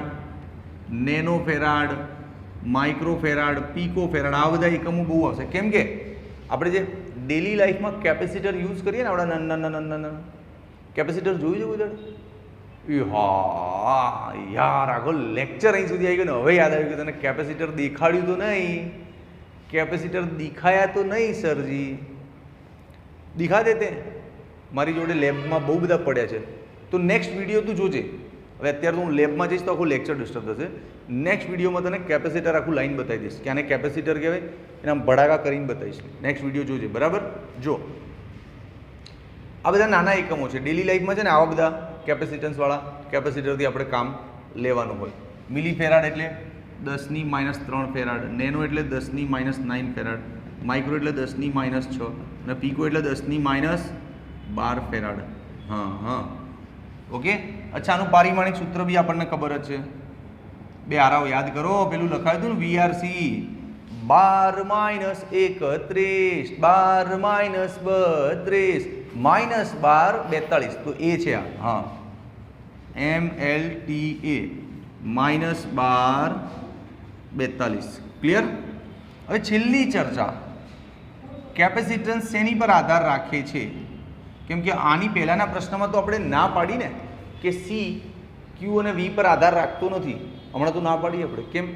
nano farad, micro farad, pico farad, આ બધા એકમો બહુ આવશે. કેમ કે આપણે જે ડેલી લાઈફમાં કેપેસિટર યુઝ કરીએ ને, આપણા નાના કેપેસિટર જોયું છે કોઈ? હા યાર, આખો લેક્ચર અહીં સુધી આવી ગયો ને હવે યાદ આવ્યું કે તને કેપેસિટર દેખાડ્યું તો નહીં. કેપેસિટર દિખાયા તો નહીં સરજી. દિખા દેતે. મારી જોડે લેબમાં બહુ બધા પડ્યા છે. તો નેક્સ્ટ વિડીયો તું જોજે. હવે અત્યારે તો હું લેબમાં જઈશ તો આખું લેક્ચર ડિસ્ટર્બ થશે. નેક્સ્ટ વિડીયોમાં તને કેપેસિટર આખું લાઈન બતાવી દઈશ કે આને કેપેસિટર કહેવાય, એના ભડાકા કરીને બતાવીશ. નેક્સ્ટ વિડીયો જોજે, બરાબર? જો આ બધા નાના એકમો છે ડેલી લાઈફમાં છે ને, આવા બધા કેપેસિટન્સવાળા કેપેસિટરથી આપણે કામ લેવાનું હોય. મિલી ફેરાડ એટલે 10⁻³ ફેરાડ, નેનો એટલે 10⁻⁹ ફેરાડ, માઇક્રો એટલે 10⁻⁶ અને પીકો એટલે 10⁻12 ફેરાડ. હા, ઓકે. અચ્છા, આનું પારિમાણિક સૂત્ર બી આપણને ખબર જ છે. બે આરાઓ યાદ કરો. પેલું લખાયું હતું ને VRC 12 - 31 12 - 32 -12 42. તો એ છે આ. હા, MLTA -12 42. ક્લિયર? હવે છેલ્લી ચર્ચા, કેપેસિટન્સ શેની પર આધાર રાખે છે? કેમ કે આની પહેલાંના પ્રશ્નમાં તો આપણે ના પાડી ને કે સી ક્યુ અને વી પર આધાર રાખતો નથી. હમણાં તો ના પાડી આપણે. કેમ?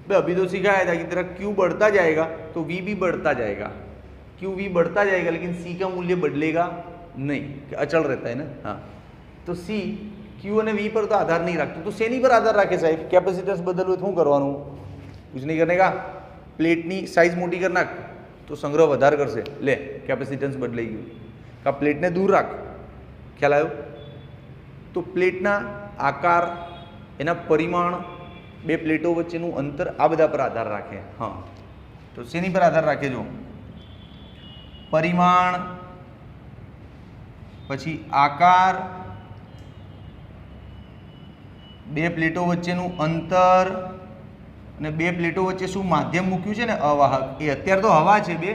भाई अभी तो सिखाया था कि तेरा क्यू बढ़ता जाएगा तो वी भी बढ़ता जाएगा. क्यू वी बढ़ता जाएगा लेकिन सी का मूल्य बदलेगा नहीं, अचल रहता है ना. हाँ, तो सी क्यू અને વી પર તો આધાર નહીં રાખતું. તો શેની પર આધાર રાખે સાહેબ? કેપેસિટન્સ બદલવું શું કરવાનું? कुछ नहीं करने का. પ્લેટની સાઇઝ મોટી કરી નાખ તો સંગ્રહ વધારે કરશે. લે, કેપેસિટન્સ બદલાઈ ગયું. કા પ્લેટને દૂર રાખ. ખ્યાલ આવ્યો? તો પ્લેટના આકાર, એના પરિમાણ, બે પ્લેટો વચ્ચેનું અંતર, આ બધા પર આધાર રાખે. હા, તો શેની પર આધાર રાખે? જો પરિમાણ, પછી આકાર, બે પ્લેટો વચ્ચેનું અંતર અને બે પ્લેટો વચ્ચે શું માધ્યમ મૂક્યું છે ને, અવાહક. એ અત્યારે તો હવા છે બે.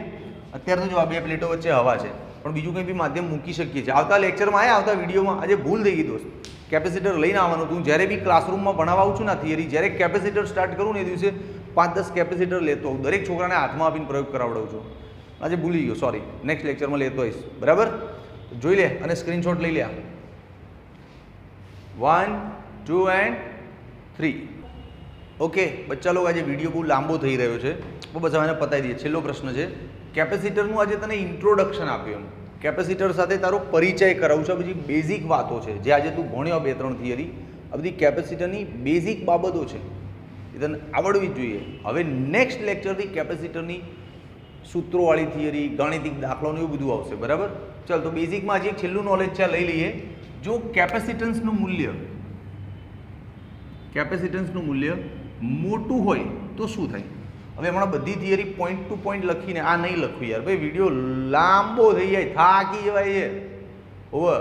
અત્યારે તો જો આ બે પ્લેટો વચ્ચે હવા છે, પણ બીજું કંઈ બી માધ્યમ મૂકી શકીએ છીએ. આવતા લેક્ચરમાં આવતા વિડીયોમાં આજે ભૂલ થઈ ગઈ દોસ્ત. કેપેસિટર લઈને આવવાનું હતું. જ્યારે બી ક્લાસરૂમમાં ભણાવવા આવું છું ને થિયરી, જ્યારે કેપેસિટર સ્ટાર્ટ કરું ને એ દિવસે 5-10 કેપેસિટર લેતો હોઉં. દરેક છોકરાને હાથમાં આપીને પ્રયોગ કરાવડાવું છું. આજે ભૂલી ગયો, સોરી. નેક્સ્ટ લેક્ચરમાં લેતો હોઈશ, બરાબર? જોઈ લે અને સ્ક્રીનશોટ લઈ લે. 1, 2 and 3. ઓકે બચ્ચા લોકો, આજે વિડીયો બહુ લાંબો થઈ રહ્યો છે, બસ હવે પતાવી દઈએ. છેલ્લો પ્રશ્ન છે. કેપેસિટરનું આજે તને ઇન્ટ્રોડક્શન આપ્યું, કેપેસિટર સાથે તારો પરિચય કરાવું છે. બધી બેઝિક વાતો છે જે આજે તું ભણ્યો 2-3 થિયરી. આ બધી કેપેસિટરની બેઝિક બાબતો છે, એ તને આવડવી જ જોઈએ. હવે નેક્સ્ટ લેક્ચરથી કેપેસિટરની સૂત્રોવાળી થિયરી, ગાણિતિક દાખલાનું એવું બધું આવશે, બરાબર? ચાલ, તો બેઝિકમાં હજી એક છેલ્લું નોલેજ છે, લઈ લઈએ. જો કેપેસિટન્સનું મૂલ્ય મોટું હોય તો શું થાય? હવે હમણાં બધી થિયરી પોઈન્ટ ટુ પોઈન્ટ લખીને આ નહીં લખવું યાર ભાઈ, વિડીયો લાંબો થઈ જાય, થાકી જવાય છે. હોવે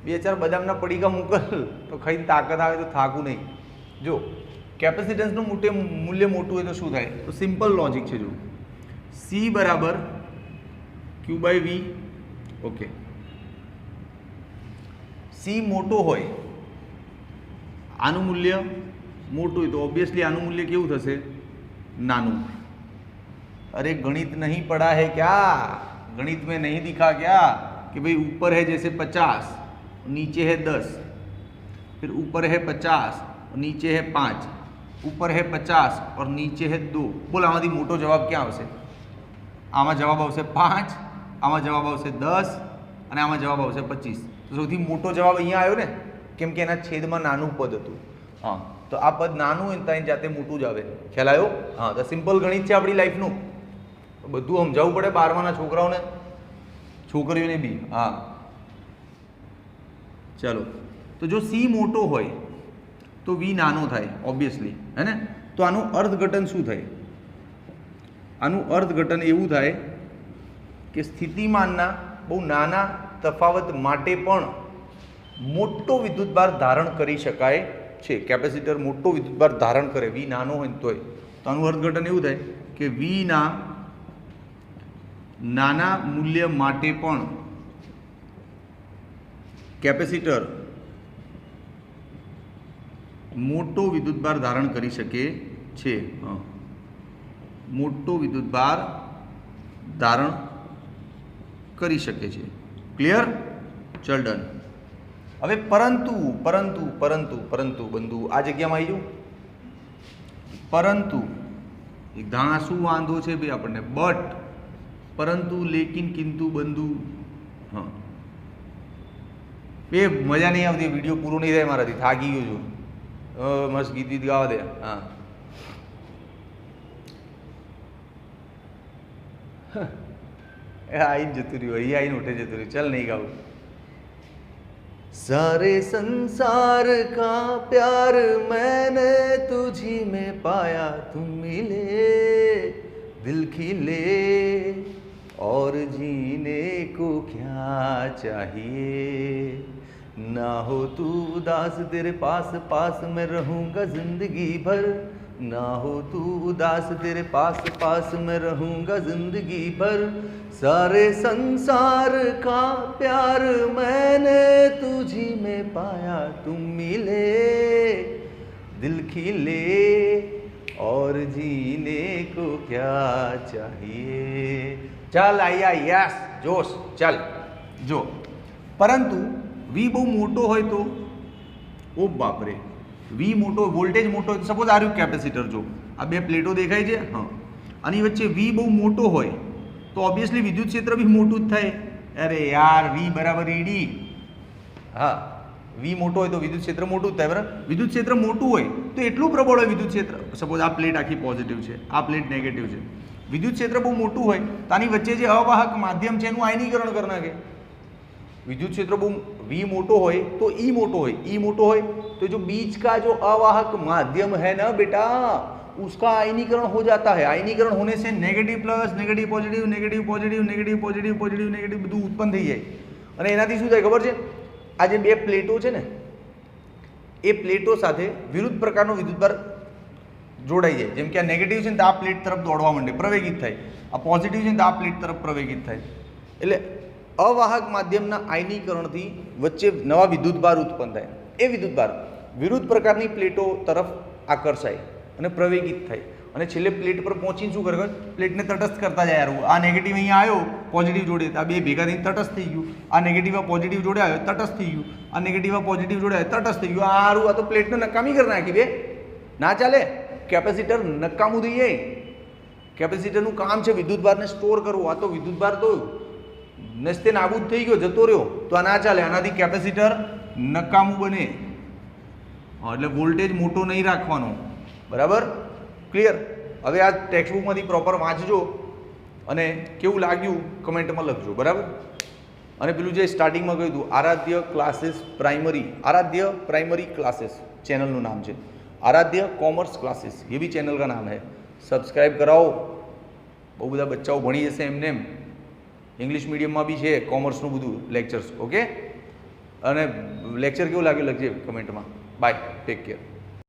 2-4 બદામના પડીકા મોકલ તો ખાઈને તાકાત આવે તો થાકું નહીં. જો કેપેસિટન્સનું મૂલ્ય મોટું હોય તો શું થાય? તો સિમ્પલ લોજિક છે. જો સી બરાબર Q/V. ઓકે, સી મોટો હોય, આનું મૂલ્ય મોટું હોય તો ઓબ્વિયસલી આનું મૂલ્ય કેવું થશે? નાનું. अरे गणित नहीं पढ़ा है क्या? गणित में नहीं दिखा क्या कि भाई ऊपर है जैसे 50, नीचे है 10, फिर ऊपर है 50 और नीचे है 5, ऊपर है 50 और नीचे है 2. बोल आमांथी मोटो जवाब क्या आवशे? आमां जवाब आवशे 5, आमां जवाब आवशे 10 અને આમાં જવાબ આવશે 25. તો સૌથી મોટો જવાબ અહીંયા આવ્યો ને, કેમ કે એના છેદમાં નાનું પદ હતું. હા, તો આ પદ નાનું હોય ત્યાં જાતે મોટું જ આવે. ખ્યાલ આવ્યો? હા, તો સિમ્પલ ગણિત છે આપણી લાઈફનું. બધું સમજાવવું પડે 12માના છોકરાઓને, છોકરીઓને બી. હા ચાલો, તો જો સી મોટો હોય તો વી નાનો થાય ઓબ્વિયસલી, હે ને? તો આનું અર્થઘટન શું થાય? આનું અર્થઘટન એવું થાય કે સ્થિતિમાનના બહુ નાના તફાવત માટે પણ મોટો વિદ્યુતભાર ધારણ કરી શકાય છે. કેપેસિટર મોટો વિદ્યુતભાર ધારણ કરે, વી નાનો હોય ને તોય. તો આનું અર્થઘટન એવું થાય કે વીના નાના મૂલ્ય માટે પણ કેપેસિટર મોટો વિદ્યુતભાર ધારણ કરી શકે છે. મોટો વિદ્યુતભાર ધારણ કરી શકે છે. ક્લિયર? ચલ ડન. હવે પરંતુ પરંતુ પરંતુ પરંતુ બંધુ આ જગ્યામાં આવી જાઉં. પરંતુ ઘણા શું વાંધો છે ભાઈ આપણને? બટ, પરંતુ, લેકિન, કિંતુ, બંધુ. હા, એ મજા નહીં આવતી, વિડીયો પૂરો નહીં થાય મારાથી, થાકી ગયો છું. મસ્ત ગીત ગીત ગાવા દે. હા, આઈને જતું રહ્યું, અહીં આઈને ઉઠે જતું રહ્યું. ચલ નહીં ગાવું. सारे संसार का प्यार मैंने तुझी में पाया, तुम मिले दिल खिले और जीने को क्या चाहिए, ना हो तू उदास तेरे पास पास मैं रहूँगा जिंदगी भर, ना हो तू उदास तेरे पास पास मैं रहूँगा जिंदगी भर, सारे संसार का प्यार मैंने तुझी में पाया, तुम मिले दिल खिले और जीने को क्या चाहिए. चल आया, यस, जोश. चल જો પરંતુ વી બહુ મોટો હોય તો, ઓ બાપરે, વી મોટો, વોલ્ટેજ મોટો હોય તો, સપોઝ આ રહ્યું કેપેસિટર, જો આ બે પ્લેટો દેખાય છે, હા, આની વચ્ચે વી બહુ મોટો હોય તો ઓબ્વિયસલી વિદ્યુત ક્ષેત્ર બી મોટું જ થાય. અરે યાર, વી બરાબર ઈડી. હા, વી મોટો હોય તો વિદ્યુત ક્ષેત્ર મોટું જ થાય, બરાબર. વિદ્યુત ક્ષેત્ર મોટું હોય તો એટલું પ્રબળ હોય વિદ્યુત ક્ષેત્ર. સપોઝ આ પ્લેટ આખી પોઝિટિવ છે, આ પ્લેટ નેગેટિવ છે. વિદ્યુત ક્ષેત્ર બહુ મોટું હોય તો આની વચ્ચે જે અવાહક માધ્યમ છે એનું આયનીકરણ કરી નાખે. विद्युत क्षेत्र वो V मोटो हो तो E मोटो हो, E मोटो हो तो जो बीच का जो अवाहक माध्यम है ना बेटा, उसका आयनीकरण हो जाता है. आयनीकरण होने से negative plus, negative positive, negative positive, negative positive, positive negative બધું ઉત્પન્ન થઈ જાય. અને એનાથી શું થાય ખબર છે? આ જે બે પ્લેટો છે ને, એ પ્લેટો સાથે વિરુદ્ધ પ્રકારનો વિદ્યુતભાર જોડાઈ જાય. જેમ કે આ નેગેટિવ છે ને તો આ પ્લેટ તરફ દોડવા માંડે, પ્રવેગિત થાય. આ પોઝિટિવ છે ને તો આ પ્લેટ તરફ પ્રવેગિત થાય. એટલે અવાહક માધ્યમના આયનીકરણથી વચ્ચે નવા વિદ્યુતભાર ઉત્પન્ન થાય. એ વિદ્યુતભાર વિરુદ્ધ પ્રકારની પ્લેટો તરફ આકર્ષાય અને પ્રવેગિત થાય અને છેલ્લે પ્લેટ પર પહોંચીને શું કરે? પ્લેટને તટસ્થ કરતા જાય. યાર, આ નેગેટિવ અહીંયા આવ્યો, પોઝિટિવ જોડે, આ બે ભેગા થઈને તટસ્થ થઈ ગયું. આ નેગેટિવ પોઝિટિવ જોડે આવ્યો, તટસ્થ થઈ ગયું. આ નેગેટિવ પોઝિટિવ જોડે આવ્યો, તટસ્થ થઈ ગયું. આ હારું, આ તો પ્લેટને નકામી કરી નાખી. બે ના ચાલે. કેપેસિટર નકામું થઈ જાય. કેપેસિટરનું કામ છે વિદ્યુતભારને સ્ટોર કરવું. આ તો વિદ્યુતભાર તો નસ્તે નાબૂદ થઈ ગયો, જતો રહ્યો, તો આ ના ચાલે. આનાથી કેપેસિટર નકામું બને. એટલે વોલ્ટેજ મોટો નહીં રાખવાનો, બરાબર? ક્લિયર? હવે આ ટેક્સ્ટબુકમાંથી પ્રોપર વાંચજો અને કેવું લાગ્યું કમેન્ટમાં લખજો, બરાબર? અને પેલું જે સ્ટાર્ટિંગમાં કહ્યું હતું, Aaradhya classes primary, Aaradhya primary classes channel नाम है, आराध्य कॉमर्स क्लासेस, ये भी चैनल का नाम है. सब्सक्राइब कराओ. बहुत બધા બચ્ચાઓ ભણી જશે એમને એમ. इंग्लिश मीडियम में भी है कॉमर्सનું બધું લેક્ચર્સ. ઓકે, અને લેક્ચર કેવું લાગ્યું લખજે કમેન્ટમાં. Bye, take care.